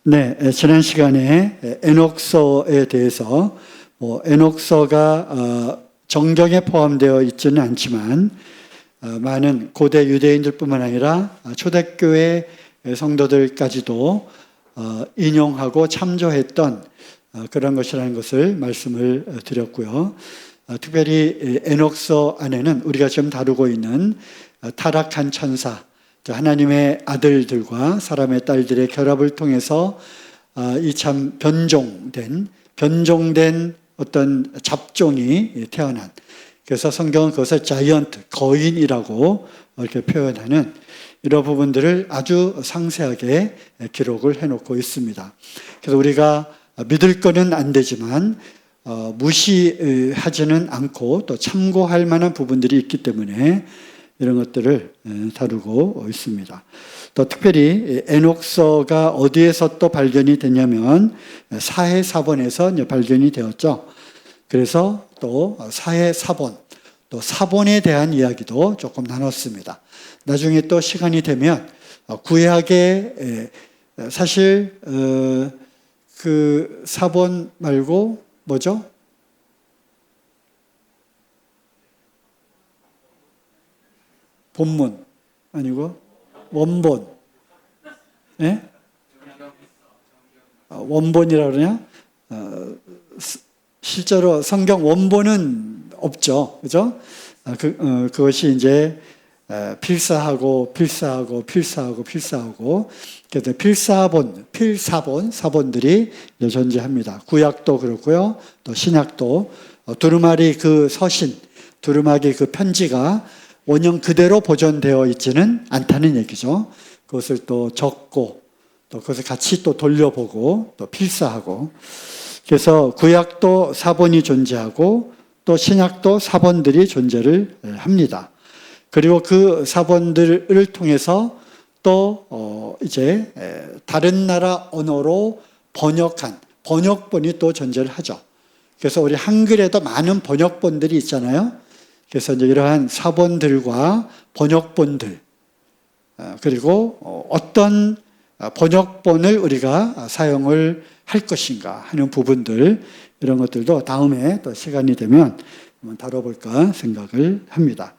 네, 지난 시간에 에녹서에 대해서 에녹서가 정경에 포함되어 있지는 않지만 많은 고대 유대인들뿐만 아니라 초대교회 성도들까지도 인용하고 참조했던 그런 것이라는 것을 말씀을 드렸고요. 특별히 에녹서 안에는 우리가 지금 다루고 있는 타락한 천사, 하나님의 아들들과 사람의 딸들의 결합을 통해서 이 참 변종된 어떤 잡종이 태어난, 그래서 성경은 그것을 자이언트, 거인이라고 이렇게 표현하는 이런 부분들을 아주 상세하게 기록을 해놓고 있습니다. 그래서 우리가 믿을 거는 안 되지만 무시하지는 않고 또 참고할 만한 부분들이 있기 때문에 이런 것들을 다루고 있습니다. 또 특별히 에녹서가 어디에서 또 발견이 됐냐면 사해사본에서 발견이 되었죠. 그래서 또 사해사본, 또 사본에 대한 이야기도 조금 나눴습니다. 나중에 또 시간이 되면 구약에 사실 그 사본 말고 뭐죠? 본문 아니고 원본. 예? 원본이라고 그러냐? 실제로 성경 원본은 없죠. 그죠? 그것이 이제 필사하고 그래서 사본들이 존재합니다. 구약도 그렇고요. 또 신약도 두루마리 그 서신, 두루마리 그 편지가 원형 그대로 보존되어 있지는 않다는 얘기죠. 그것을 또 적고 또 그것을 같이 또 돌려보고 또 필사하고, 그래서 구약도 사본이 존재하고 또 신약도 사본들이 존재를 합니다. 그리고 그 사본들을 통해서 또 이제 다른 나라 언어로 번역한 번역본이 또 존재를 하죠. 그래서 우리 한글에도 많은 번역본들이 있잖아요. 그래서 이제 이러한 사본들과 번역본들, 그리고 어떤 번역본을 우리가 사용을 할 것인가 하는 부분들, 이런 것들도 다음에 또 시간이 되면 한번 다뤄볼까 생각을 합니다.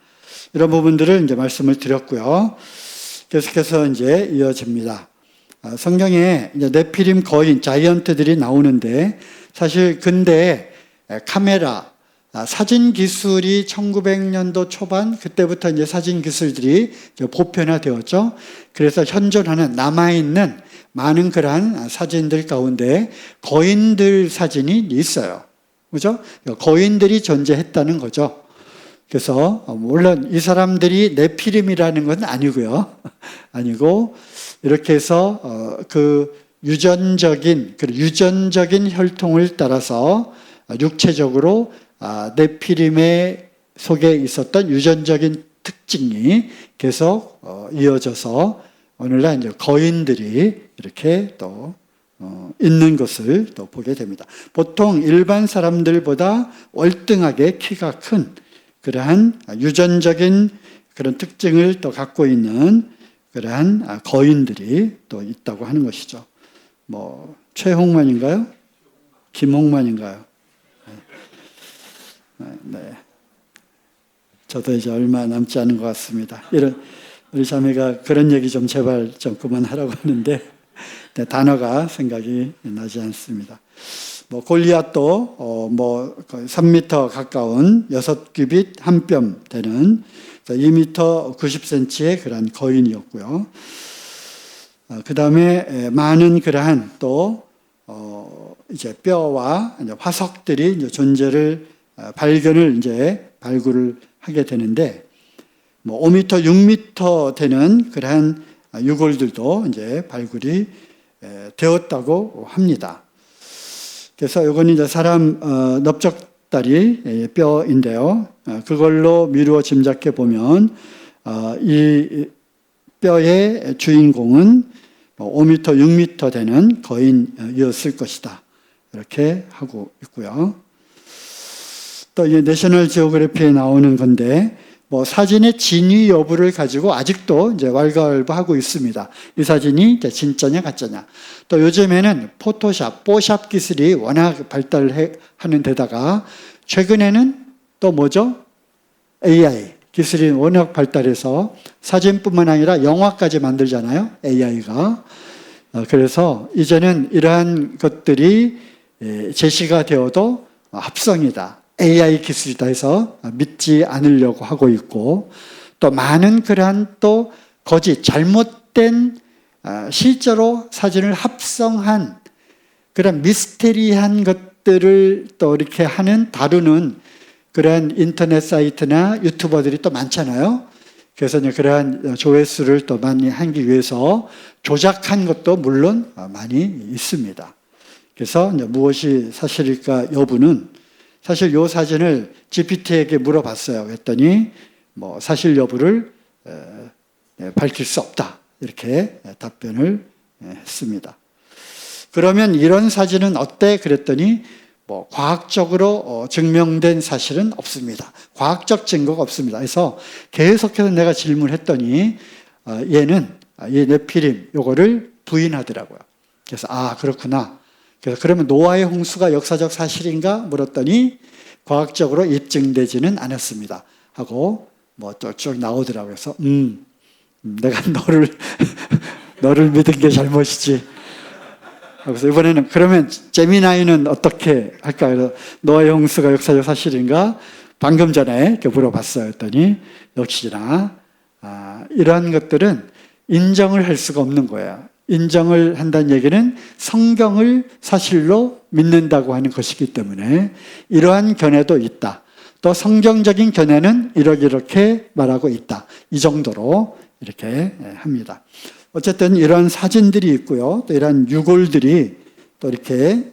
이런 부분들을 이제 말씀을 드렸고요. 계속해서 이제 이어집니다. 성경에 이제 네피림 거인, 자이언트들이 나오는데, 사실 근대에 카메라, 사진 기술이 1900년도 초반, 그때부터 이제 사진 기술들이 보편화되었죠. 그래서 현존하는, 남아있는 많은 그러한 사진들 가운데 거인들 사진이 있어요. 그죠? 거인들이 존재했다는 거죠. 그래서 물론 이 사람들이 네피림이라는 건 아니고요. 아니고 이렇게 해서 그 유전적인 혈통을 따라서 육체적으로 네피림의 속에 있었던 유전적인 특징이 계속 이어져서 오늘날 이제 거인들이 이렇게 또 있는 것을 또 보게 됩니다. 보통 일반 사람들보다 월등하게 키가 큰 그러한 유전적인 그런 특징을 또 갖고 있는 그러한 거인들이 또 있다고 하는 것이죠. 최홍만인가요? 김홍만인가요? 네. 저도 이제 얼마 남지 않은 것 같습니다. 우리 자매가 그런 얘기 좀 제발 좀 그만하라고 하는데 단어가 생각이 나지 않습니다. 골리앗도 거의 3m 가까운 6규빗 한 뼘 되는 2m 90cm의 그러한 거인이었고요. 그 다음에 많은 그러한 또 이제 뼈와 화석들이 이제 존재를 발굴을 하게 되는데 5m, 6m 되는 그러한 유골들도 이제 발굴이 되었다고 합니다. 그래서 이건 이제 사람 넓적다리 뼈인데요. 그걸로 미루어 짐작해 보면 이 뼈의 주인공은 5m, 6m 되는 거인이었을 것이다. 이렇게 하고 있고요. 또 이 내셔널 지오그래피에 나오는 건데 뭐 사진의 진위 여부를 가지고 아직도 이제 왈가왈부하고 있습니다. 이 사진이 이제 진짜냐 가짜냐. 또 요즘에는 포토샵, 뽀샵 기술이 워낙 발달하는 데다가 최근에는 또 뭐죠? AI 기술이 워낙 발달해서 사진뿐만 아니라 영화까지 만들잖아요. AI가. 그래서 이제는 이러한 것들이 제시가 되어도 합성이다. AI 기술이다 해서 믿지 않으려고 하고 있고, 또 많은 그러한 또 거짓, 잘못된 실제로 사진을 합성한 그런 미스테리한 것들을 또 이렇게 다루는 그러한 인터넷 사이트나 유튜버들이 또 많잖아요. 그래서 이제 그러한 조회수를 또 많이 하기 위해서 조작한 것도 물론 많이 있습니다. 그래서 이제 무엇이 사실일까 여부는 사실 이 사진을 GPT에게 물어봤어요. 그랬더니 뭐 사실 여부를 밝힐 수 없다. 이렇게 답변을 했습니다. 그러면 이런 사진은 어때? 그랬더니 뭐 과학적으로 증명된 사실은 없습니다. 과학적 증거가 없습니다. 그래서 계속해서 내가 질문했더니 얘는 이 네피림 요거를 부인하더라고요. 그래서 그렇구나. 그래서 그러면 노아의 홍수가 역사적 사실인가 물었더니 과학적으로 입증되지는 않았습니다. 하고 뭐 쭉 나오더라고요. 그래서 내가 너를 믿은 게 잘못이지. 그래서 이번에는 그러면 제미나이는 어떻게 할까요? 노아의 홍수가 역사적 사실인가? 방금 전에 이렇게 물어봤어요. 했더니 역시나 이러한 것들은 인정을 할 수가 없는 거예요. 인정을 한다는 얘기는 성경을 사실로 믿는다고 하는 것이기 때문에 이러한 견해도 있다. 또 성경적인 견해는 이렇게 말하고 있다. 이 정도로 이렇게 합니다. 어쨌든 이런 사진들이 있고요. 또 이런 유골들이 또 이렇게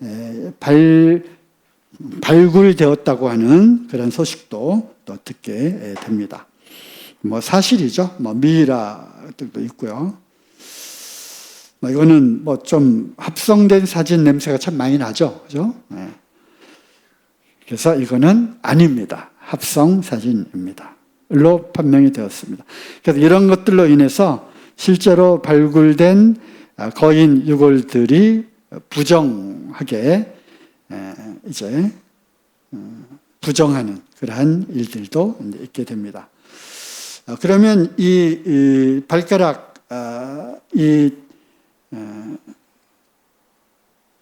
발굴되었다고 하는 그런 소식도 또 듣게 됩니다. 뭐 사실이죠. 뭐 미이라들도 있고요. 뭐 이거는 뭐 좀 합성된 사진 냄새가 참 많이 나죠. 그죠? 네. 그래서 이거는 아닙니다. 합성 사진입니다. 로 판명이 되었습니다. 그래서 이런 것들로 인해서 실제로 발굴된 거인 유골들이 부정하게 이제 부정하는 그러한 일들도 있게 됩니다. 그러면 이 발가락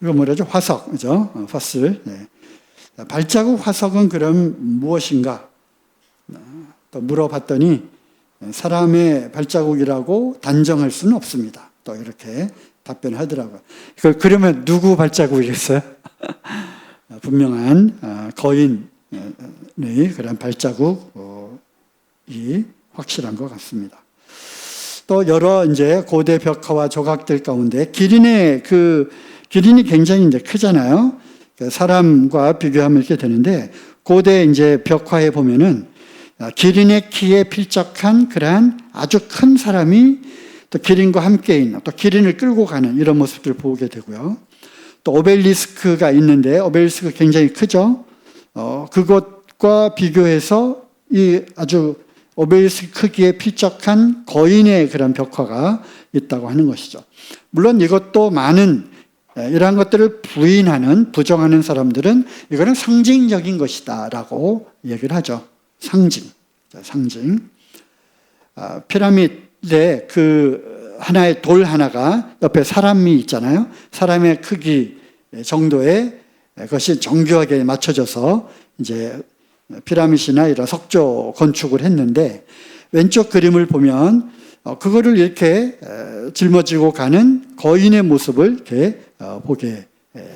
이거 뭐라죠? 화석, 그죠? 퍼슬. 네. 발자국 화석은 그럼 무엇인가? 또 물어봤더니 사람의 발자국이라고 단정할 수는 없습니다. 또 이렇게 답변하더라고요. 그러면 누구 발자국이겠어요? 분명한 거인의 그런 발자국이 확실한 것 같습니다. 또 여러 이제 고대 벽화와 조각들 가운데 기린이 굉장히 이제 크잖아요. 사람과 비교하면 이렇게 되는데 고대 이제 벽화에 보면은 기린의 키에 필적한 그러한 아주 큰 사람이 또 기린과 함께 있는 또 기린을 끌고 가는 이런 모습들을 보게 되고요. 또 오벨리스크가 있는데 오벨리스크 굉장히 크죠. 그것과 비교해서 이 아주 오벨리스크 크기에 필적한 거인의 그런 벽화가 있다고 하는 것이죠. 물론 이것도 많은 이러한 것들을 부정하는 사람들은 이거는 상징적인 것이다라고 얘기를 하죠. 상징. 피라미드에 하나의 돌 하나가 옆에 사람이 있잖아요. 사람의 크기 정도의 것이 정교하게 맞춰져서 이제 피라미드나 이런 석조 건축을 했는데 왼쪽 그림을 보면 그거를 이렇게 짊어지고 가는 거인의 모습을 이렇게 보게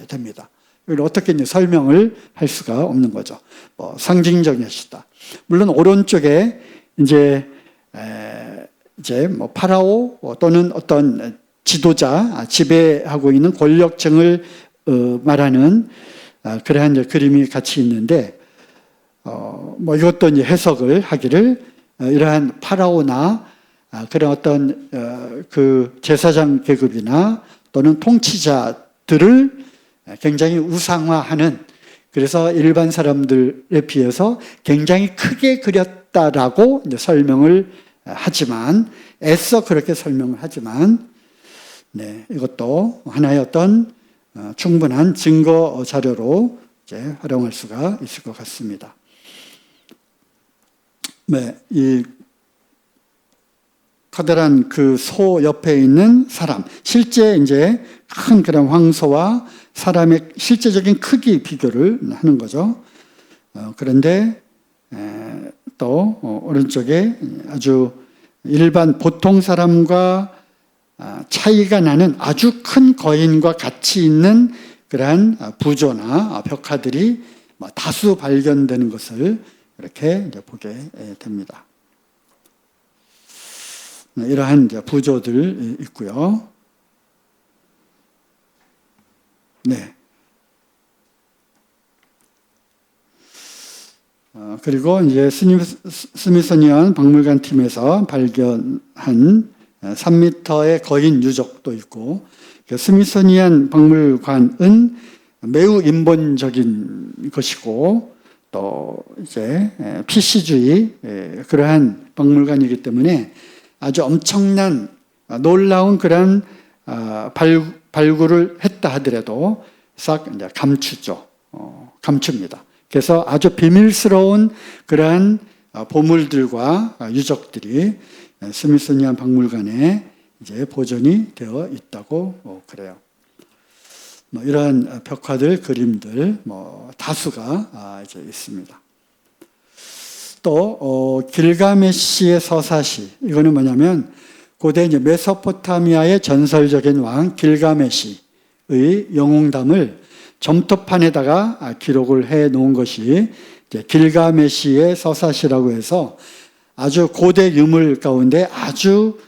됩니다. 이걸 어떻게 설명을 할 수가 없는 거죠. 상징적이시다. 물론 오른쪽에 이제 뭐 파라오 또는 어떤 지도자, 지배하고 있는 권력층을 말하는 그러한 그림이 같이 있는데 뭐 이것도 이제 해석을 하기를 이러한 파라오나 그런 어떤 그 제사장 계급이나 또는 통치자들을 굉장히 우상화하는 그래서 일반 사람들에 비해서 굉장히 크게 그렸다 했다라고 이제 설명을 하지만, 애써 그렇게 설명을 하지만, 네, 이것도 하나의 어떤 충분한 증거 자료로 이제 활용할 수가 있을 것 같습니다. 네, 이 커다란 그 소 옆에 있는 사람, 실제 이제 큰 그런 황소와 사람의 실제적인 크기 비교를 하는 거죠. 그런데 또 오른쪽에 아주 일반 보통 사람과 차이가 나는 아주 큰 거인과 같이 있는 그러한 부조나 벽화들이 다수 발견되는 것을 이렇게 이제 보게 됩니다. 이러한 이제 부조들 있고요. 네. 그리고 이제 스미소니언 박물관 팀에서 발견한 3m의 거인 유적도 있고, 스미소니언 박물관은 매우 인본적인 것이고, 또 이제 PC주의 그러한 박물관이기 때문에 아주 엄청난 놀라운 그런 발굴을 했다 하더라도 싹 이제 감추죠. 감춥니다. 그래서 아주 비밀스러운 그러한 보물들과 유적들이 스미소니언 박물관에 이제 보존이 되어 있다고 그래요. 이러한 벽화들, 그림들 다수가 이제 있습니다. 또 길가메시의 서사시, 이거는 뭐냐면 고대 이제 메소포타미아의 전설적인 왕 길가메시의 영웅담을 점토판에다가 기록을 해 놓은 것이 이제 길가메시의 서사시라고 해서 아주 고대 유물 가운데 아주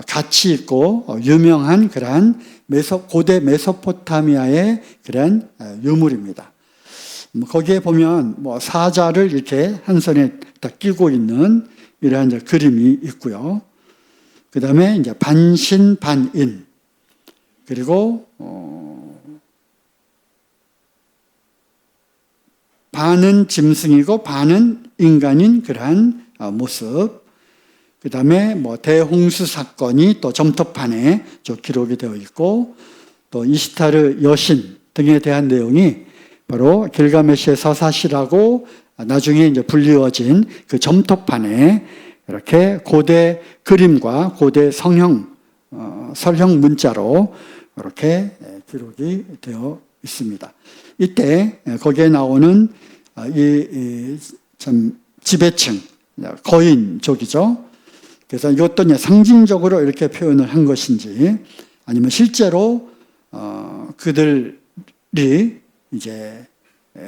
가치 있고 유명한 그러한 고대 메소포타미아의 그러한 유물입니다. 거기에 보면 사자를 이렇게 한 손에 딱 끼고 있는 이러한 이제 그림이 있고요. 그 다음에 이제 반신반인, 그리고 반은 짐승이고 반은 인간인 그러한 모습. 그 다음에 대홍수 사건이 또 점토판에 기록이 되어 있고, 또 이시타르 여신 등에 대한 내용이 바로 길가메시의 서사시라고 나중에 이제 불리워진 그 점토판에 이렇게 고대 그림과 고대 설형 문자로 이렇게 기록이 되어 있습니다. 이때 거기에 나오는 참 지배층, 거인족이죠. 그래서 이것도 이제 상징적으로 이렇게 표현을 한 것인지, 아니면 실제로 그들이 이제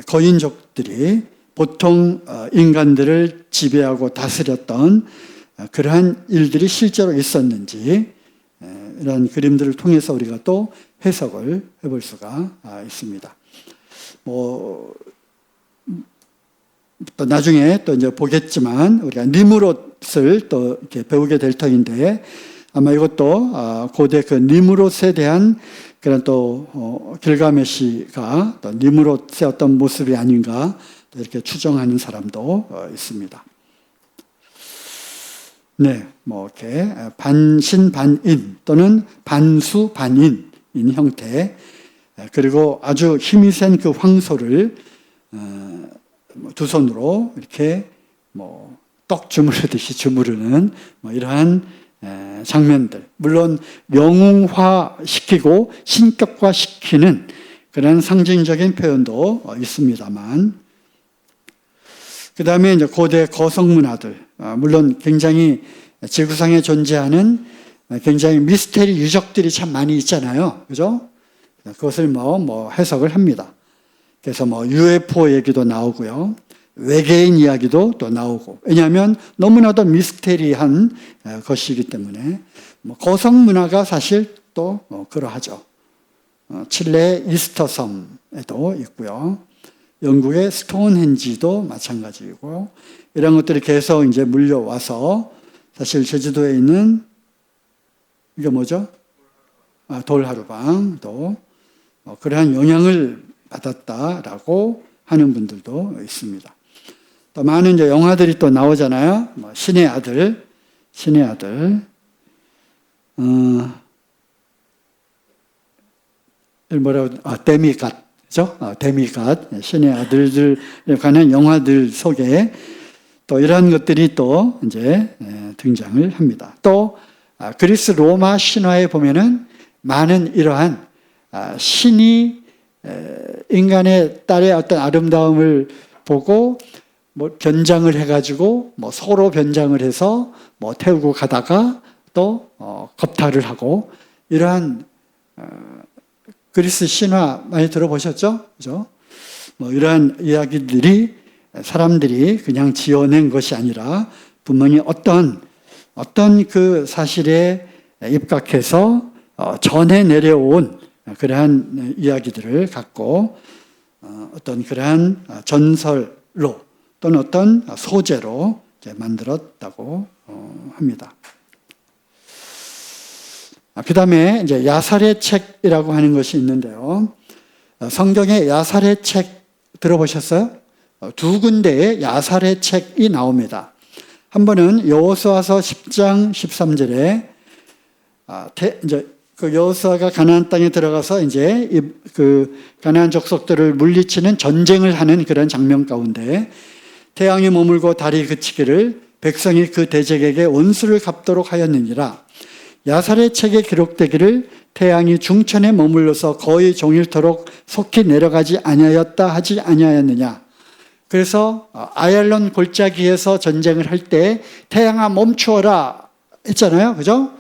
거인족들이 보통 인간들을 지배하고 다스렸던 그러한 일들이 실제로 있었는지, 이런 그림들을 통해서 우리가 또 해석을 해볼 수가 있습니다. 또 나중에 또 이제 보겠지만 우리가 니무롯을 또 이렇게 배우게 될 터인데, 아마 이것도 고대 그 니무롯에 대한 그런 또 길가메시가 또 니무롯의 어떤 모습이 아닌가 이렇게 추정하는 사람도 있습니다. 네, 이렇게 반신반인 또는 반수반인인 형태, 그리고 아주 힘이 센 그 황소를 두 손으로 이렇게 떡 주무르듯이 주무르는 이러한 장면들, 물론 영웅화시키고 신격화시키는 그런 상징적인 표현도 있습니다만, 그 다음에 이제 고대 거성문화들, 물론 굉장히 지구상에 존재하는 굉장히 미스테리 유적들이 참 많이 있잖아요, 그죠? 그것을 해석을 합니다. 그래서 UFO 얘기도 나오고요, 외계인 이야기도 또 나오고, 왜냐하면 너무나도 미스테리한 것이기 때문에 거성 문화가 사실 또 그러하죠. 칠레의 이스터 섬에도 있고요, 영국의 스톤헨지도 마찬가지이고, 이런 것들이 계속 이제 물려와서 사실 제주도에 있는 이게 뭐죠? 돌하루방도 그러한 영향을 받았다라고 하는 분들도 있습니다. 또 많은 이제 영화들이 또 나오잖아요. 뭐 신의 아들, 데미갓, 그죠? 데미갓, 신의 아들들에 관한 영화들 속에 또 이런 것들이 또 이제 등장을 합니다. 또 그리스 로마 신화에 보면은 많은 이러한 신이 인간의 딸의 어떤 아름다움을 보고 뭐 변장을 해가지고 뭐 소로 변장을 해서 뭐 태우고 가다가 또 겁탈을 하고 이러한 그리스 신화 많이 들어보셨죠? 그죠? 뭐 이러한 이야기들이 사람들이 그냥 지어낸 것이 아니라 분명히 어떤 그 사실에 입각해서 전해 내려온 그러한 이야기들을 갖고 어떤 그러한 전설로 또는 어떤 소재로 만들었다고 합니다. 그 다음에 이제 야살의 책이라고 하는 것이 있는데요. 성경에 야살의 책 들어보셨어요? 두 군데에 야살의 책이 나옵니다. 한 번은 여호수아서 10장 13절에 이제 그 여호수아가 가나안 땅에 들어가서 이제 그 가나안 족속들을 물리치는 전쟁을 하는 그런 장면 가운데 태양이 머물고 달이 그치기를 백성이 그 대적에게 원수를 갚도록 하였느니라. 야살의 책에 기록되기를 태양이 중천에 머물러서 거의 종일토록 속히 내려가지 아니하였다 하지 아니하였느냐. 그래서 아얄론 골짜기에서 전쟁을 할 때 태양아 멈추어라 했잖아요. 그죠?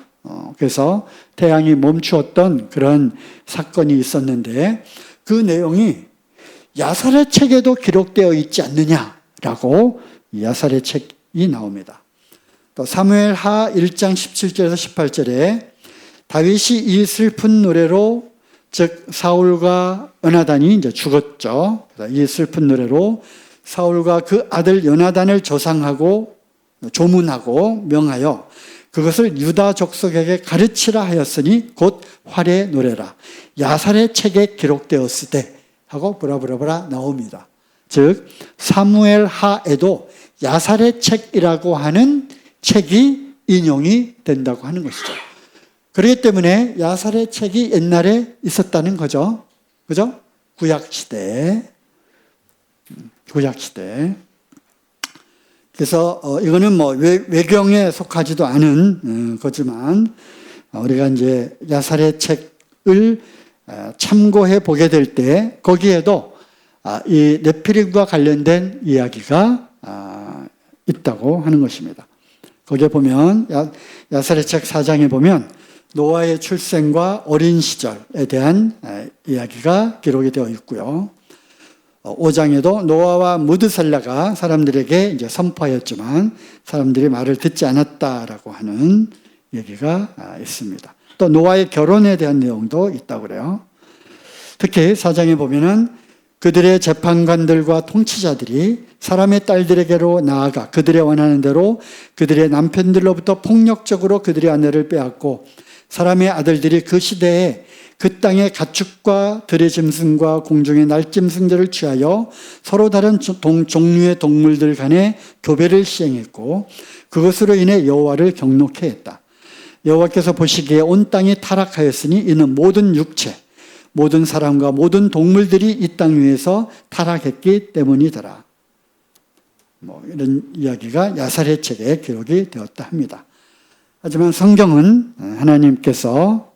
그래서 태양이 멈추었던 그런 사건이 있었는데 그 내용이 야살의 책에도 기록되어 있지 않느냐라고 야살의 책이 나옵니다. 또 사무엘하 1장 17절에서 18절에 다윗이 이 슬픈 노래로 즉 사울과 요나단이 이제 죽었죠. 이 슬픈 노래로 사울과 그 아들 요나단을 조문하고 명하여 그것을 유다 족속에게 가르치라 하였으니 곧 활의 노래라. 야살의 책에 기록되었으되 하고 브라브라브라 나옵니다. 즉 사무엘하에도 야살의 책이라고 하는 책이 인용이 된다고 하는 것이죠. 그렇기 때문에 야살의 책이 옛날에 있었다는 거죠. 그죠? 구약시대. 그래서 이거는 뭐 외경에 속하지도 않은 거지만 우리가 이제 야살의 책을 참고해 보게 될 때 거기에도 이 네피림과 관련된 이야기가 있다고 하는 것입니다. 거기에 보면 야살의 책 4장에 보면 노아의 출생과 어린 시절에 대한 이야기가 기록이 되어 있고요. 5장에도 노아와 무드셀라가 사람들에게 이제 선포하였지만 사람들이 말을 듣지 않았다라고 하는 얘기가 있습니다. 또 노아의 결혼에 대한 내용도 있다고 그래요. 특히 4장에 보면은 그들의 재판관들과 통치자들이 사람의 딸들에게로 나아가 그들의 원하는 대로 그들의 남편들로부터 폭력적으로 그들의 아내를 빼앗고 사람의 아들들이 그 시대에 그 땅의 가축과 들의 짐승과 공중의 날짐승들을 취하여 서로 다른 종류의 동물들 간의 교배를 시행했고 그것으로 인해 여호와를 경노케 했다. 여호와께서 보시기에 온 땅이 타락하였으니 이는 모든 육체, 모든 사람과 모든 동물들이 이 땅 위에서 타락했기 때문이더라. 뭐 이런 이야기가 야살의 책에 기록이 되었다 합니다. 하지만 성경은 하나님께서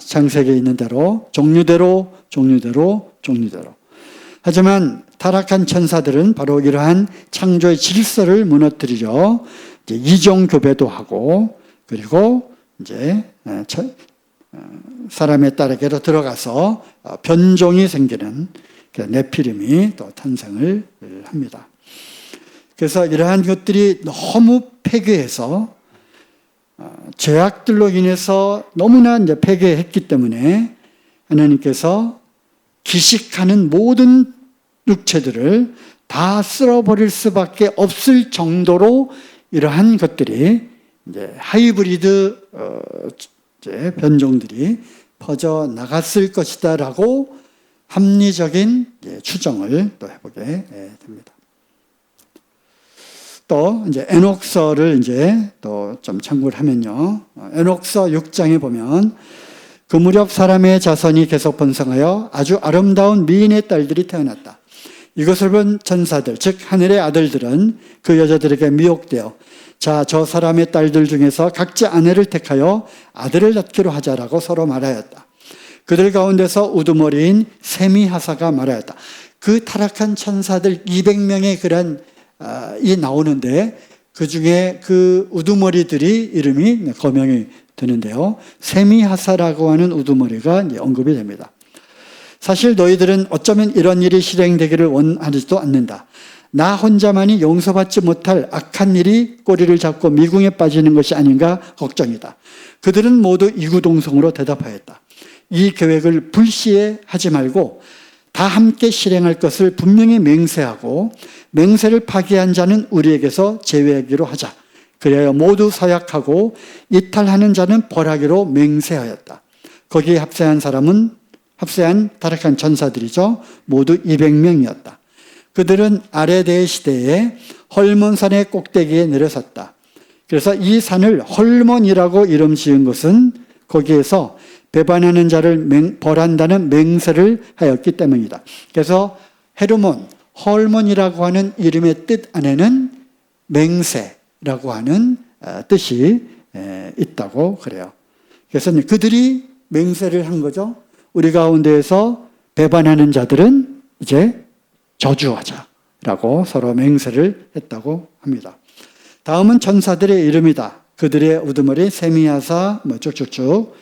창세기에 있는 대로 종류대로 하지만 타락한 천사들은 바로 이러한 창조의 질서를 무너뜨리려 이제 이종 교배도 하고 그리고 이제 사람의 딸에게로 들어가서 변종이 생기는 네피림이 또 탄생을 합니다. 그래서 이러한 것들이 너무 폐괴해서 죄악들로 인해서 너무나 이제 폐괴했기 때문에 하나님께서 기식하는 모든 육체들을 다 쓸어버릴 수밖에 없을 정도로 이러한 것들이 이제 하이브리드 이제 변종들이 퍼져 나갔을 것이다라고 합리적인 추정을 또 해보게 됩니다. 또 이제 에녹서를 이제 또 좀 참고를 하면요. 에녹서 6장에 보면 그 무렵 사람의 자손이 계속 번성하여 아주 아름다운 미인의 딸들이 태어났다. 이것을 본 천사들, 즉 하늘의 아들들은 그 여자들에게 미혹되어 자, 저 사람의 딸들 중에서 각자 아내를 택하여 아들을 낳기로 하자라고 서로 말하였다. 그들 가운데서 우두머리인 세미하사가 말하였다. 그 타락한 천사들 200명의 그런 이 나오는데 그 중에 그 우두머리들이 이름이 거명이 되는데요. 세미하사라고 하는 우두머리가 이제 언급이 됩니다. 사실 너희들은 어쩌면 이런 일이 실행되기를 원하지도 않는다. 나 혼자만이 용서받지 못할 악한 일이 꼬리를 잡고 미궁에 빠지는 것이 아닌가 걱정이다. 그들은 모두 이구동성으로 대답하였다. 이 계획을 불시하지 말고 다 함께 실행할 것을 분명히 맹세하고 맹세를 파기한 자는 우리에게서 제외하기로 하자. 그래야 모두 서약하고 이탈하는 자는 벌하기로 맹세하였다. 거기에 합세한 타락한 천사들이죠. 모두 200명이었다. 그들은 아레데 시대에 헐몬산의 꼭대기에 내려섰다. 그래서 이 산을 헐몬이라고 이름 지은 것은 거기에서 배반하는 자를 벌한다는 맹세를 하였기 때문이다. 그래서 헤르몬, 헐몬이라고 하는 이름의 뜻 안에는 맹세라고 하는 뜻이 있다고 그래요. 그래서 그들이 맹세를 한 거죠. 우리 가운데에서 배반하는 자들은 이제 저주하자라고 서로 맹세를 했다고 합니다. 다음은 천사들의 이름이다. 그들의 우두머리 세미야사 쭉쭉쭉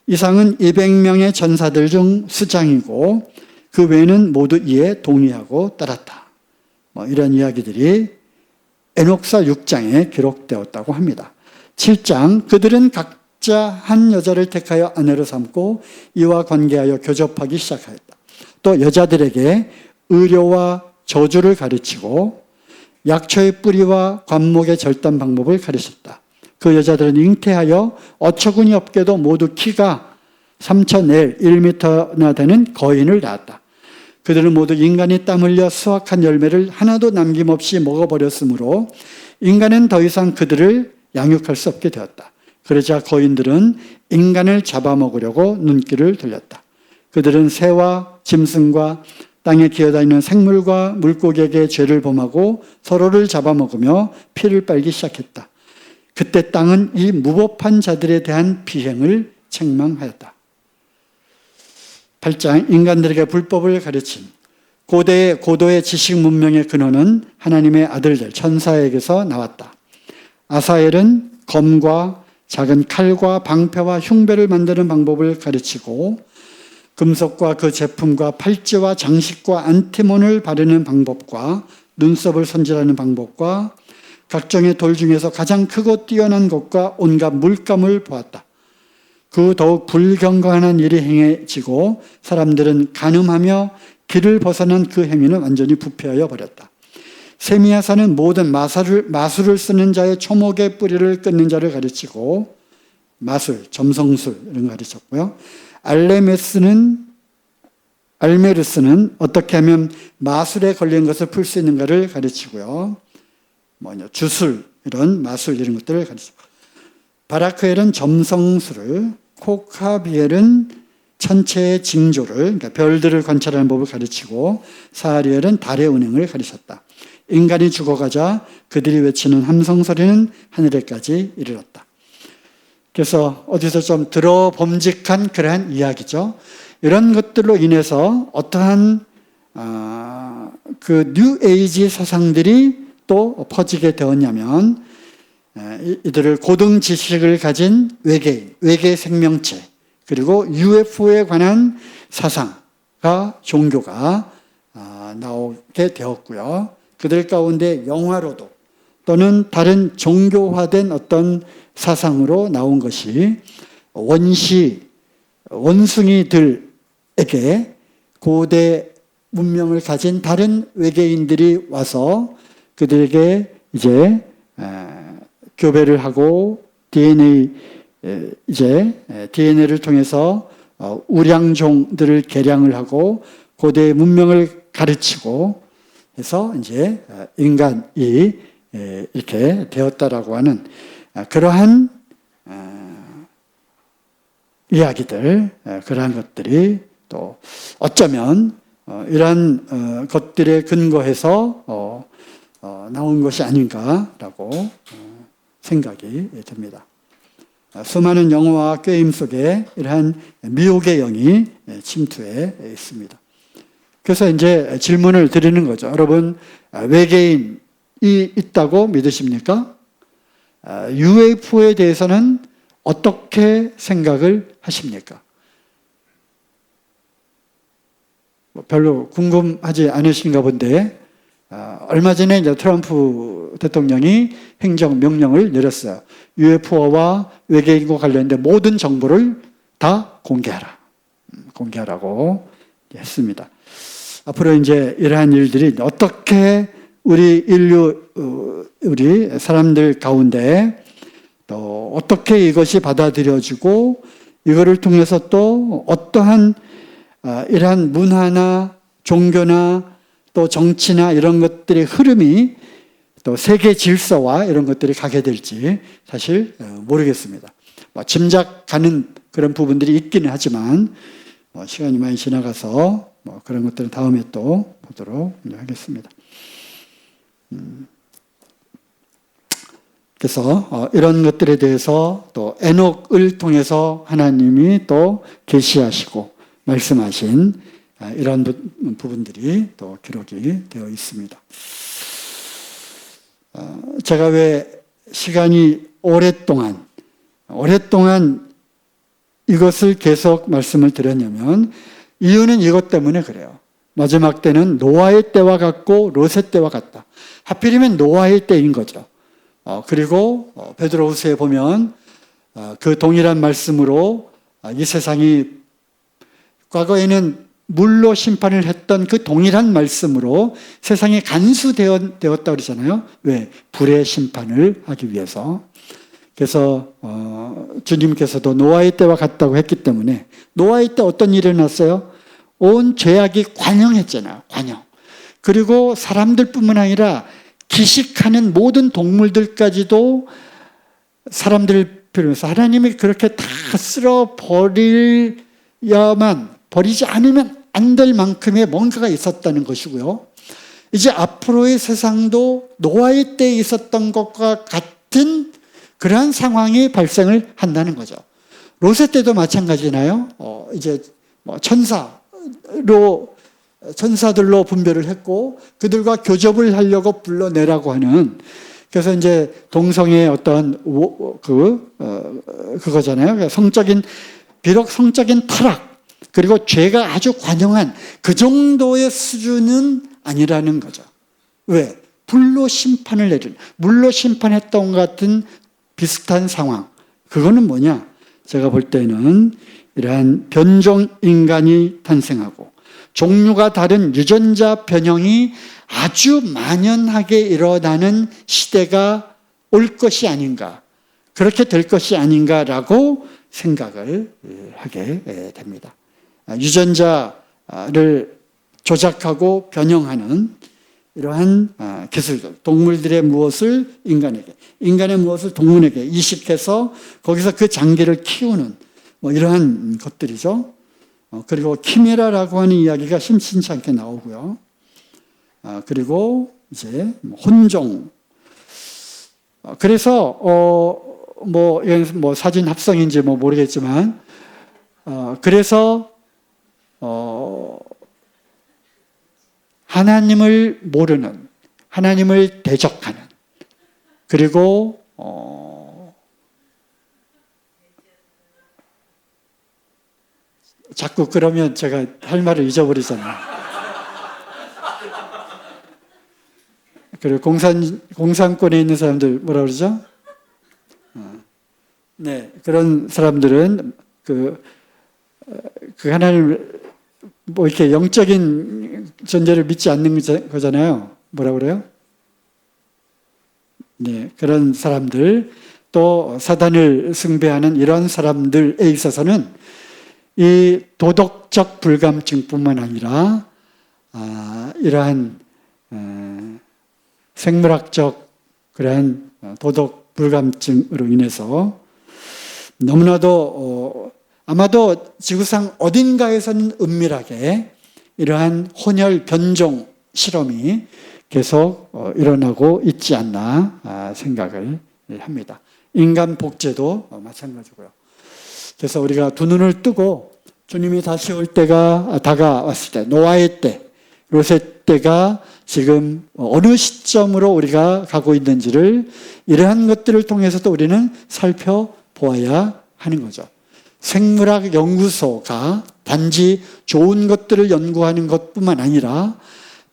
이상은 200명의 천사들 중 수장이고 그 외에는 모두 이에 동의하고 따랐다. 이런 이야기들이 에녹서 6장에 기록되었다고 합니다. 7장 그들은 각자 한 여자를 택하여 아내로 삼고 이와 관계하여 교접하기 시작하였다. 또 여자들에게 의료와 저주를 가르치고 약초의 뿌리와 관목의 절단 방법을 가르쳤다. 그 여자들은 잉태하여 어처구니 없게도 모두 키가 3,000엘 1m나 되는 거인을 낳았다. 그들은 모두 인간이 땀 흘려 수확한 열매를 하나도 남김없이 먹어버렸으므로 인간은 더 이상 그들을 양육할 수 없게 되었다. 그러자 거인들은 인간을 잡아먹으려고 눈길을 돌렸다. 그들은 새와 짐승과 땅에 기어다니는 생물과 물고기에게 죄를 범하고 서로를 잡아먹으며 피를 빨기 시작했다. 그때 땅은 이 무법한 자들에 대한 비행을 책망하였다. 8장 인간들에게 불법을 가르친 고도의 지식 문명의 근원은 하나님의 아들들 천사에게서 나왔다. 아사엘은 검과 작은 칼과 방패와 흉배를 만드는 방법을 가르치고 금속과 그 제품과 팔찌와 장식과 안티몬을 바르는 방법과 눈썹을 손질하는 방법과 각종의 돌 중에서 가장 크고 뛰어난 것과 온갖 물감을 보았다. 그 더욱 불경건한 일이 행해지고 사람들은 간음하며 길을 벗어난 그 행위는 완전히 부패하여 버렸다. 세미야사는 모든 마술을 쓰는 자의 초목의 뿌리를 끊는 자를 가르치고 마술, 점성술 이런 거 가르쳤고요. 알메르스는 어떻게 하면 마술에 걸린 것을 풀 수 있는가를 가르치고요. 주술, 이런 마술 이런 것들을 가르치고 바라크엘은 점성술을, 코카비엘은 천체의 징조를, 그러니까 별들을 관찰하는 법을 가르치고 사하리엘은 달의 운행을 가르쳤다. 인간이 죽어가자 그들이 외치는 함성 소리는 하늘에까지 이르렀다. 그래서 어디서 좀 들어봄직한 그러한 이야기죠. 이런 것들로 인해서 어떠한 그 뉴 에이지 사상들이 또 퍼지게 되었냐면 이들을 고등 지식을 가진 외계인, 외계 생명체 그리고 UFO에 관한 사상과 종교가 나오게 되었고요. 그들 가운데 영화로도 또는 다른 종교화된 어떤 사상으로 나온 것이 원숭이들에게 고대 문명을 가진 다른 외계인들이 와서 그들에게 이제 교배를 하고 DNA를 통해서 우량종들을 개량을 하고 고대 문명을 가르치고 해서 이제 인간이 이렇게 되었다라고 하는 그러한 이야기들, 그러한 것들이 또 어쩌면 이러한 것들에 근거해서 나온 것이 아닌가라고 생각이 듭니다. 수많은 영화와 게임 속에 이러한 미혹의 영이 침투해 있습니다. 그래서 이제 질문을 드리는 거죠. 여러분, 외계인이 있다고 믿으십니까? UFO에 대해서는 어떻게 생각을 하십니까? 별로 궁금하지 않으신가 본데, 얼마 전에 이제 트럼프 대통령이 행정명령을 내렸어요. UFO와 외계인과 관련된 모든 정보를 다 공개하라고 했습니다. 앞으로 이제 이러한 일들이 어떻게 우리 우리 사람들 가운데 또 어떻게 이것이 받아들여지고 이거를 통해서 또 어떠한 이러한 문화나 종교나 또 정치나 이런 것들의 흐름이 또 세계 질서와 이런 것들이 가게 될지 사실 모르겠습니다. 짐작가는 그런 부분들이 있기는 하지만 시간이 많이 지나가서 그런 것들은 다음에 또 보도록 하겠습니다. 그래서 이런 것들에 대해서 또 에녹을 통해서 하나님이 또 계시하시고 말씀하신 이런 부분들이 또 기록이 되어 있습니다. 제가 왜 시간이 오랫동안 이것을 계속 말씀을 드렸냐면 이유는 이것 때문에 그래요. 마지막 때는 노아의 때와 같고 롯의 때와 같다. 하필이면 노아의 때인 거죠. 그리고 베드로후서에 보면 그 동일한 말씀으로 이 세상이 과거에는 물로 심판을 했던 그 동일한 말씀으로 세상이 간수되었다 그러잖아요. 왜? 불의 심판을 하기 위해서. 그래서 주님께서도 노아의 때와 같다고 했기 때문에 노아의 때 어떤 일이 일어났어요? 온 죄악이 관영했잖아요. 관영. 그리고 사람들뿐만 아니라 기식하는 모든 동물들까지도 사람들을 필요해서 하나님이 그렇게 다 쓸어 버리지 않으면 안 될 만큼의 뭔가가 있었다는 것이고요. 이제 앞으로의 세상도 노아의 때에 있었던 것과 같은 그러한 상황이 발생을 한다는 거죠. 롯의 때도 마찬가지나요? 이제 천사들로 분별을 했고 그들과 교접을 하려고 불러내라고 하는, 그래서 이제 동성애의 어떤 그거잖아요. 비록 성적인 타락 그리고 죄가 아주 관영한 그 정도의 수준은 아니라는 거죠. 왜? 물로 심판했던 것 같은 비슷한 상황. 그거는 뭐냐? 제가 볼 때는 이러한 변종 인간이 탄생하고 종류가 다른 유전자 변형이 아주 만연하게 일어나는 시대가 올 것이 아닌가, 그렇게 될 것이 아닌가라고 생각을 하게 됩니다. 유전자를 조작하고 변형하는 이러한 기술들, 동물들의 무엇을 인간에게, 인간의 무엇을 동물에게 이식해서 거기서 그 장기를 키우는 이러한 것들이죠. 그리고 키메라라고 하는 이야기가 심심치 않게 나오고요. 그리고 이제 혼종. 그래서 사진 합성인지 모르겠지만, 그래서 하나님을 모르는, 하나님을 대적하는, 그리고 자꾸 그러면 제가 할 말을 잊어버리잖아요. 그리고 공산권에 있는 사람들 뭐라 그러죠? 네, 그런 사람들은 그 하나님을 이렇게 영적인 존재를 믿지 않는 거잖아요. 뭐라 그래요? 네, 그런 사람들, 또 사단을 숭배하는 이런 사람들에 있어서는 이 도덕적 불감증뿐만 아니라 이러한 생물학적 그러한 도덕 불감증으로 인해서 너무나도 아마도 지구상 어딘가에서는 은밀하게 이러한 혼혈 변종 실험이 계속 일어나고 있지 않나 생각을 합니다. 인간 복제도 마찬가지고요. 그래서 우리가 두 눈을 뜨고 주님이 다시 올 때가 다가왔을 때, 노아의 때, 롯의 때가 지금 어느 시점으로 우리가 가고 있는지를 이러한 것들을 통해서도 우리는 살펴보아야 하는 거죠. 생물학 연구소가 단지 좋은 것들을 연구하는 것뿐만 아니라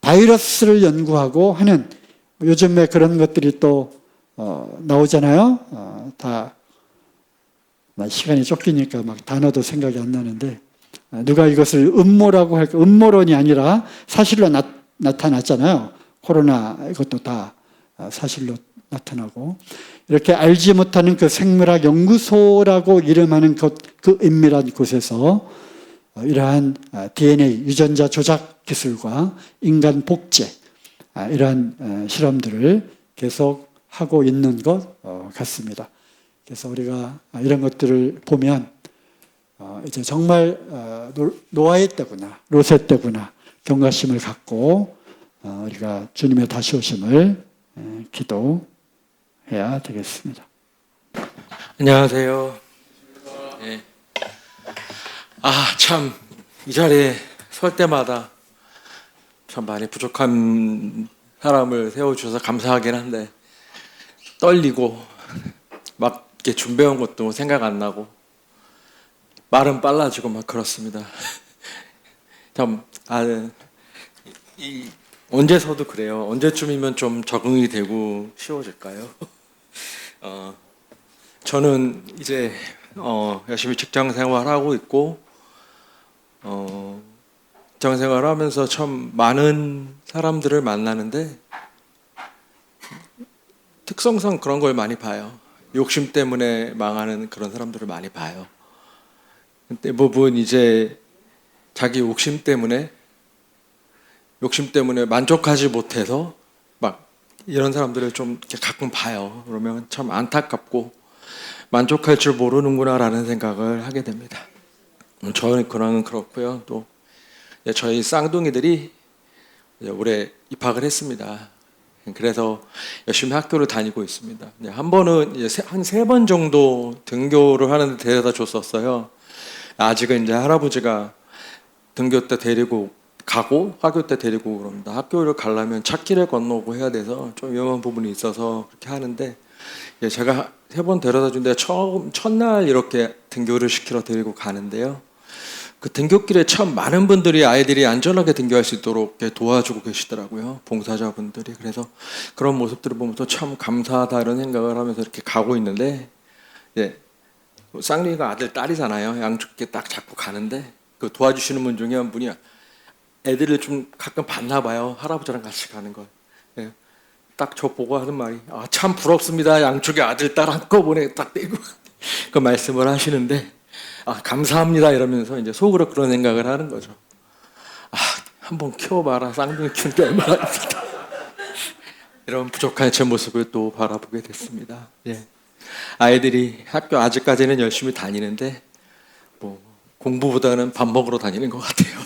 바이러스를 연구하고 하는, 요즘에 그런 것들이 또 나오잖아요. 다 시간이 쫓기니까 막 단어도 생각이 안 나는데, 누가 이것을 음모라고 할까? 음모론이 아니라 사실로 나타났잖아요. 코로나 이것도 다 사실로 나타나고, 이렇게 알지 못하는 그 생물학 연구소라고 이름하는 그 은밀한 곳에서 이러한 DNA 유전자 조작 기술과 인간 복제, 이러한 실험들을 계속 하고 있는 것 같습니다. 그래서 우리가 이런 것들을 보면 이제 정말 노아의 때구나, 롯의 때구나 경각심을 갖고 우리가 주님의 다시 오심을 기도해야 되겠습니다. 안녕하세요. 네. 참, 이 자리에 설 때마다 참 많이 부족한 사람을 세워주셔서 감사하긴 한데, 떨리고, 막 이렇게 준비한 것도 생각 안 나고, 말은 빨라지고 막 그렇습니다. 참, 언제서도 그래요. 언제쯤이면 좀 적응이 되고 쉬워질까요? 저는 이제 열심히 직장 생활하고 있고, 직장 생활하면서 참 많은 사람들을 만나는데 특성상 그런 걸 많이 봐요. 욕심 때문에 망하는 그런 사람들을 많이 봐요. 대부분 이제 자기 욕심 때문에 만족하지 못해서 막 이런 사람들을 좀 이렇게 가끔 봐요. 그러면 참 안타깝고 만족할 줄 모르는구나라는 생각을 하게 됩니다. 저는 그렇고요. 또 저희 쌍둥이들이 올해 입학을 했습니다. 그래서 열심히 학교를 다니고 있습니다. 한 번은 한 3번 정도 등교를 하는데 데려다 줬었어요. 아직은 이제 할아버지가 등교 때 데리고 가고 학교 때 데리고 그럽니다. 학교를 가려면 찾길을 건너고 해야 돼서 좀 위험한 부분이 있어서 그렇게 하는데, 제가 3번 데려다 준 데가 첫날 이렇게 등교를 시키러 데리고 가는데요. 그 등교길에 참 많은 분들이 아이들이 안전하게 등교할 수 있도록 도와주고 계시더라고요. 봉사자분들이. 그래서 그런 모습들을 보면서 참 감사하다 이런 생각을 하면서 이렇게 가고 있는데, 쌍둥이가 아들 딸이잖아요. 양쪽에 딱 잡고 가는데 그 도와주시는 분 중에 한 분이 애들을 좀 가끔 봤나 봐요. 할아버지랑 같이 가는 걸. 딱 저 보고 하는 말이 참 부럽습니다. 양쪽에 아들 딸 한꺼번에 딱 떼고 그 말씀을 하시는데 감사합니다 이러면서 이제 속으로 그런 생각을 하는 거죠. 한번 키워봐라. 쌍둥이 키우는 게 얼마나 힘들까. 이런 부족한 제 모습을 또 바라보게 됐습니다. 아이들이 학교 아직까지는 열심히 다니는데 뭐 공부보다는 밥 먹으러 다니는 것 같아요.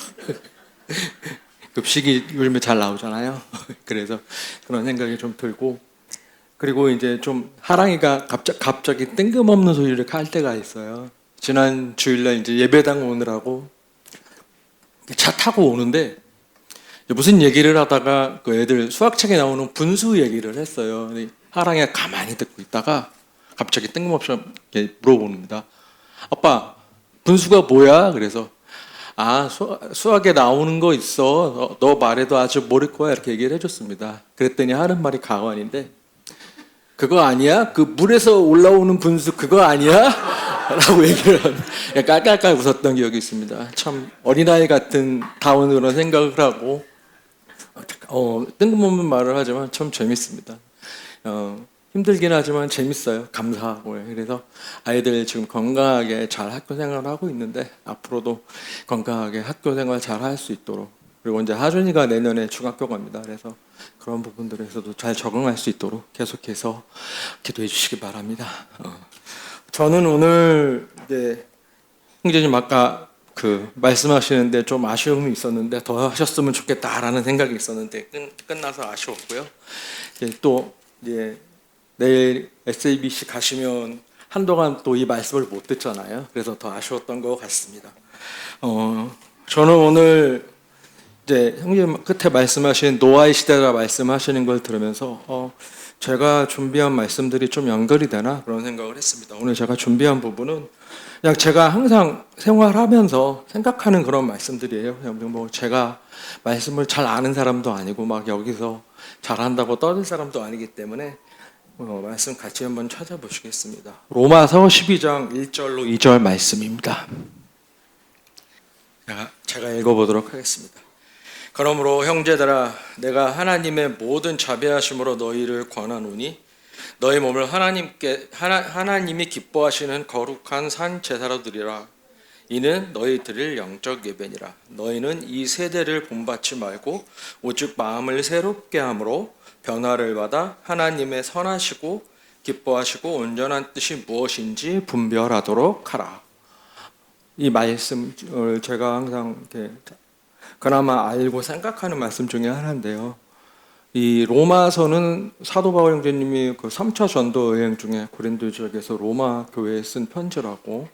급식이 요즘에 잘 나오잖아요. 그래서 그런 생각이 좀 들고, 그리고 이제 좀 하랑이가 갑자기 뜬금없는 소리를 할 때가 있어요. 지난 주일날 이제 예배당 오느라고 차 타고 오는데 무슨 얘기를 하다가 그 애들 수학책에 나오는 분수 얘기를 했어요. 하랑이가 가만히 듣고 있다가 갑자기 뜬금없이 물어봅니다. 아빠, 분수가 뭐야? 그래서 수학에 나오는 거 있어. 너 말해도 아직 모를 거야. 이렇게 얘기를 해줬습니다. 그랬더니 하는 말이 가관인데, 그거 아니야? 그 물에서 올라오는 분수 그거 아니야? 라고 얘기를 깔깔깔 웃었던 기억이 있습니다. 참 어린아이 같은 다운 그런 생각을 하고 뜬금없는 말을 하지만 참 재밌습니다. 힘들긴 하지만 재밌어요. 감사하고. 그래서 아이들 지금 건강하게 잘 학교 생활을 하고 있는데 앞으로도 건강하게 학교 생활 잘 할 수 있도록 그리고 이제 하준이가 내년에 중학교 갑니다. 그래서 그런 부분들에서도 잘 적응할 수 있도록 계속해서 기도해 주시기 바랍니다. 저는 오늘 이제 형제님 아까 그 말씀하시는데 좀 아쉬움이 있었는데 더 하셨으면 좋겠다라는 생각이 있었는데 끝나서 아쉬웠고요. 이제 또 이제 내일 SABC 가시면 한동안 또 이 말씀을 못 듣잖아요. 그래서 더 아쉬웠던 것 같습니다. 저는 오늘 이제 형님 끝에 말씀하신 노아의 시대라 말씀하시는 걸 들으면서 제가 준비한 말씀들이 좀 연결이 되나 그런 생각을 했습니다. 오늘 제가 준비한 부분은 그냥 제가 항상 생활하면서 생각하는 그런 말씀들이에요. 그냥 뭐 제가 말씀을 잘 아는 사람도 아니고 막 여기서 잘한다고 떠들 사람도 아니기 때문에 말씀 같이 한번 찾아보시겠습니다. 로마서 12장 1절로 2절 말씀입니다. 제가 읽어보도록 하겠습니다. 그러므로 형제들아 내가 하나님의 모든 자비하심으로 너희를 권하노니 너희 몸을 하나님이 기뻐하시는 거룩한 산 제사로 드리라. 이는 너희 드릴 영적 예배니라. 너희는 이 세대를 본받지 말고 오직 마음을 새롭게 함으로 변화를 받아 하나님의 선하시고 기뻐하시고 온전한 뜻이 무엇인지 분별하도록 하라. 이 말씀을 제가 항상 이렇게 그나마 알고 생각하는 말씀 중에 하나인데요. 이 로마서는 사도 바울 형제님이 그 3차 전도 여행 중에 고린도 지역에서 로마 교회에 쓴 편지라고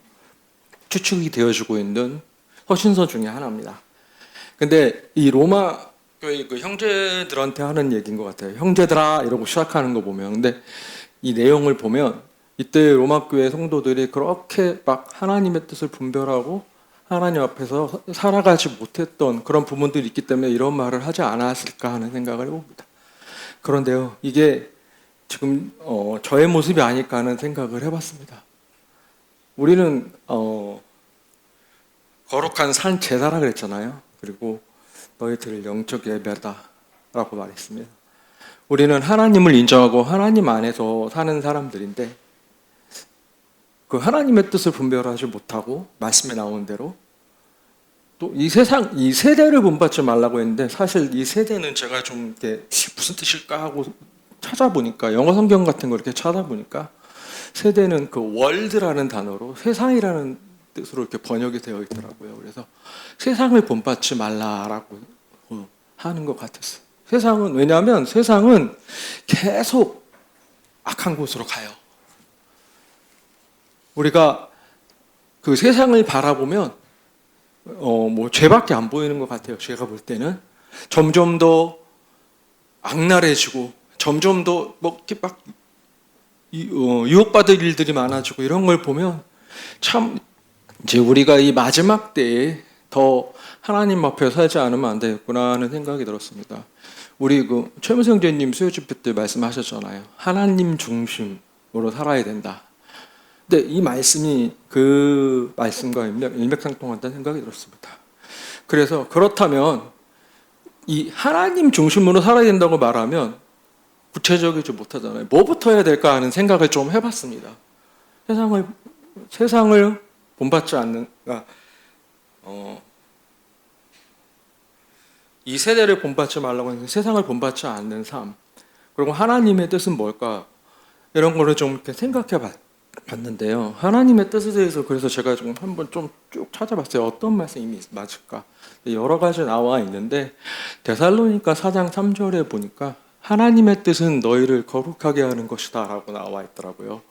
추측이 되어지고 있는 서신서 중에 하나입니다. 근데 이 로마 교회 그 형제들한테 하는 얘기인 것 같아요. 형제들아 이러고 시작하는 거 보면. 근데 이 내용을 보면 이때 로마 교회 성도들이 그렇게 막 하나님의 뜻을 분별하고 하나님 앞에서 살아가지 못했던 그런 부분들이 있기 때문에 이런 말을 하지 않았을까 하는 생각을 해봅니다. 그런데요, 이게 지금 저의 모습이 아닐까 하는 생각을 해봤습니다. 우리는 거룩한 산 제사라 그랬잖아요. 그리고 너희들 영적 예배다라고 말했습니다. 우리는 하나님을 인정하고 하나님 안에서 사는 사람들인데 그 하나님의 뜻을 분별하지 못하고 말씀에 나온 대로 또 이 세대를 본받지 말라고 했는데 사실 이 세대는 제가 좀 이렇게 무슨 뜻일까 하고 찾아보니까 영어 성경 같은 거 이렇게 찾아보니까 세대는 그 월드라는 단어로 세상이라는 뜻으로 이렇게 번역이 되어 있더라고요. 그래서 세상을 본받지 말라라고 하는 것 같았어요. 세상은 왜냐하면 세상은 계속 악한 곳으로 가요. 우리가 그 세상을 바라보면 뭐 죄밖에 안 보이는 것 같아요. 제가 볼 때는 점점 더 악랄해지고 점점 더 뭐 이렇게 막 유혹받을 일들이 많아지고 이런 걸 보면 참 이제 우리가 이 마지막 때에 더 하나님 앞에 살지 않으면 안 되겠구나 하는 생각이 들었습니다. 우리 그 최문성 형제님 수요 집회 때 말씀하셨잖아요. 하나님 중심으로 살아야 된다. 근데 이 말씀이 그 말씀과 일맥상통한다는 생각이 들었습니다. 그래서 그렇다면 이 하나님 중심으로 살아야 된다고 말하면 구체적이지 못하잖아요. 뭐부터 해야 될까 하는 생각을 좀 해봤습니다. 세상을 본받지 않는, 그러니까 이 세대를 본받지 말라고 했는데 세상을 본받지 않는 삶. 그리고 하나님의 뜻은 뭘까? 이런 거를 좀 이렇게 생각해 봤는데요. 하나님의 뜻에 대해서 그래서 제가 좀 한번 좀 쭉 찾아봤어요. 어떤 말씀이 맞을까? 여러 가지 나와 있는데 데살로니가 4장 3절에 보니까 하나님의 뜻은 너희를 거룩하게 하는 것이다 라고 나와 있더라고요.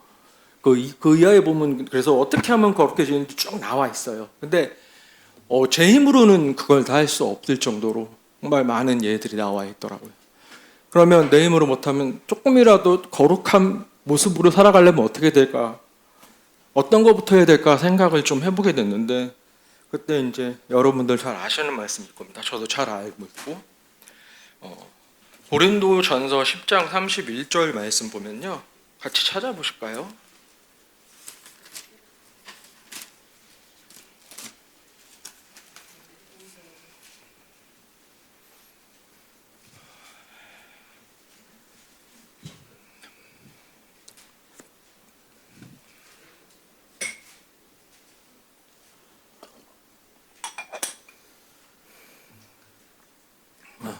그 이하에 보면 그래서 어떻게 하면 거룩해지는지 쭉 나와 있어요. 근데 제 힘으로는 그걸 다 할 수 없을 정도로 정말 많은 예들이 나와 있더라고요. 그러면 내 힘으로 못하면 조금이라도 거룩한 모습으로 살아가려면 어떻게 될까? 어떤 것부터 해야 될까 생각을 좀 해보게 됐는데 그때 이제 여러분들 잘 아시는 말씀일 겁니다. 저도 잘 알고 있고 고린도전서 10장 31절 말씀 보면요. 같이 찾아보실까요?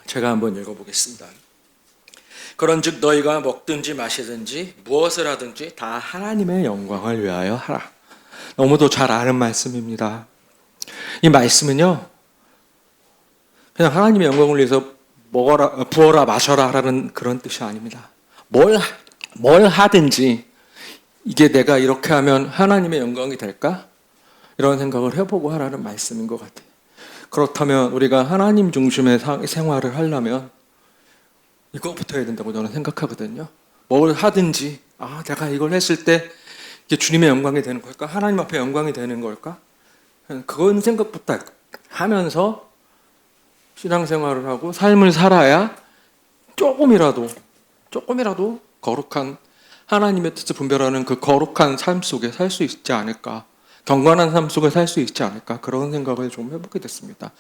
제가 한번 읽어보겠습니다. 그런즉 너희가 먹든지 마시든지 무엇을 하든지 다 하나님의 영광을 위하여 하라. 너무도 잘 아는 말씀입니다. 이 말씀은요, 그냥 하나님의 영광을 위해서 먹어라, 부어라, 마셔라 라는 그런 뜻이 아닙니다. 뭘 하든지 이게 내가 이렇게 하면 하나님의 영광이 될까? 이런 생각을 해보고 하라는 말씀인 것 같아요. 그렇다면 우리가 하나님 중심의 생활을 하려면 이거부터 해야 된다고 저는 생각하거든요. 뭘 하든지 내가 이걸 했을 때 이게 주님의 영광이 되는 걸까? 하나님 앞에 영광이 되는 걸까? 그건 생각부터 하면서 신앙생활을 하고 삶을 살아야 조금이라도 거룩한 하나님의 뜻을 분별하는 그 거룩한 삶 속에 살 수 있지 않을까, 경건한 삶 속에 살 수 있지 않을까, 그런 생각을 좀 해보게 됐습니다.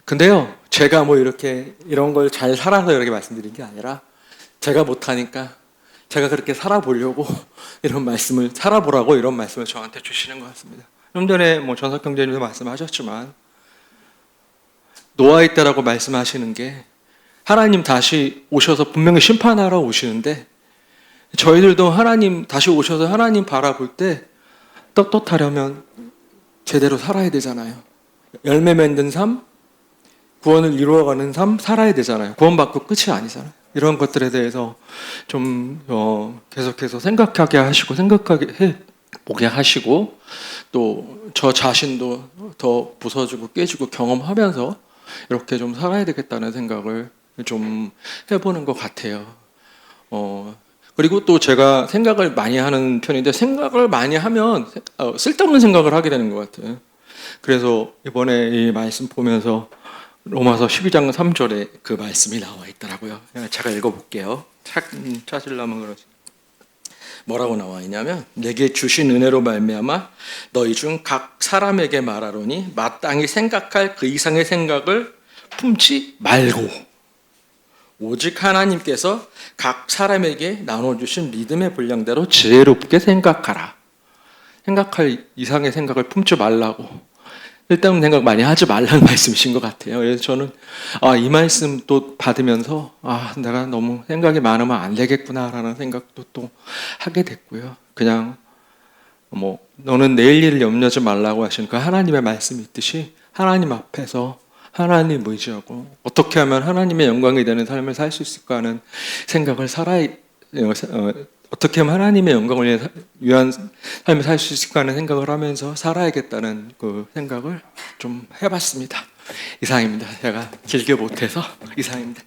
근데요, 제가 뭐 이렇게 이런 걸 잘 살아서 이렇게 말씀드린 게 아니라 제가 못하니까 제가 그렇게 살아보려고 살아보라고 이런 말씀을 저한테 주시는 것 같습니다. 좀 전에 뭐 전석 형제님도 말씀하셨지만 노아의 때라고 말씀하시는 게 하나님 다시 오셔서 분명히 심판하러 오시는데 저희들도 하나님 다시 오셔서 하나님 바라볼 때 떳떳하려면 제대로 살아야 되잖아요. 열매 맺는 삶, 구원을 이루어가는 삶 살아야 되잖아요. 구원받고 끝이 아니잖아요. 이런 것들에 대해서 좀 계속해서 생각하게 하시고 생각하게 보게 하시고 또 저 자신도 더 부서지고 깨지고 경험하면서 이렇게 좀 살아야 되겠다는 생각을 좀 해보는 것 같아요. 그리고 또 제가 생각을 많이 하는 편인데 생각을 많이 하면 쓸데없는 생각을 하게 되는 것 같아요. 그래서 이번에 이 말씀 보면서 로마서 12장 3절에 그 말씀이 나와 있더라고요. 제가 읽어볼게요. 찾으려면 그러지. 뭐라고 나와 있냐면 내게 주신 은혜로 말미암아 너희 중 각 사람에게 말하노니 마땅히 생각할 그 이상의 생각을 품지 말고 오직 하나님께서 각 사람에게 나눠주신 믿음의 분량대로 지혜롭게 생각하라. 생각할 이상의 생각을 품지 말라고. 쓸데없는 생각 많이 하지 말라는 말씀이신 것 같아요. 그래서 저는 이 말씀 또 받으면서 내가 너무 생각이 많으면 안 되겠구나라는 생각도 또 하게 됐고요. 그냥 너는 내일 일을 염려하지 말라고 하신 그 하나님의 말씀이 있듯이 하나님 앞에서 하나님 의지하고 어떻게 하면 하나님의 영광이 되는 삶을 살 수 있을까 하는 생각을 어떻게 하면 하나님의 영광을 위한 삶을 살 수 있을까 하는 생각을 하면서 살아야겠다는 그 생각을 좀 해봤습니다. 이상입니다. 제가 길게 못해서 이상입니다.